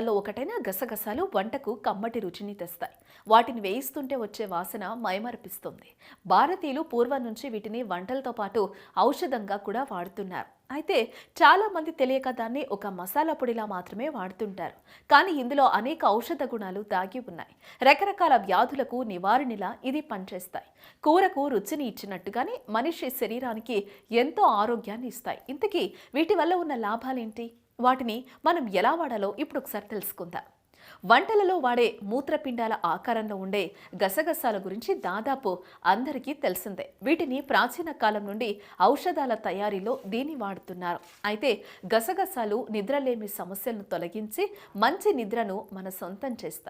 పదార్థాల్లో ఒకటైన గసగసాలు వంటకు కమ్మటి రుచిని తెస్తాయి. వాటిని వేయిస్తుంటే వచ్చే వాసన మైమరపిస్తుంది. భారతీయులు పూర్వం నుంచి వీటిని వంటలతో పాటు ఔషధంగా కూడా వాడుతున్నారు. అయితే చాలా మంది తెలియక దాన్ని ఒక మసాలా పొడిలా మాత్రమే వాడుతుంటారు. కానీ ఇందులో అనేక ఔషధ గుణాలు దాగి ఉన్నాయి. రకరకాల వ్యాధులకు నివారణలా ఇది పనిచేస్తాయి. కూరకు రుచిని ఇచ్చినట్టుగానే మనిషి శరీరానికి ఎంతో ఆరోగ్యాన్ని ఇస్తాయి. ఇంతకీ వీటి వల్ల ఉన్న లాభాలేంటి? వాటిని మనం ఎలా వాడాలో ఇప్పుడు ఒకసారి తెలుసుకుందాం. వంటలలో వాడే మూత్రపిండాల ఆకారంలో ఉండే గసగసాల గురించి దాదాపు అందరికీ తెలిసిందే. వీటిని ప్రాచీన కాలం నుండి ఔషధాల తయారీలో దీన్ని వాడుతున్నారు. అయితే గసగసాలు నిద్రలేమి సమస్యలను తొలగించి మంచి నిద్రను మన సొంతం చేస్తాయి.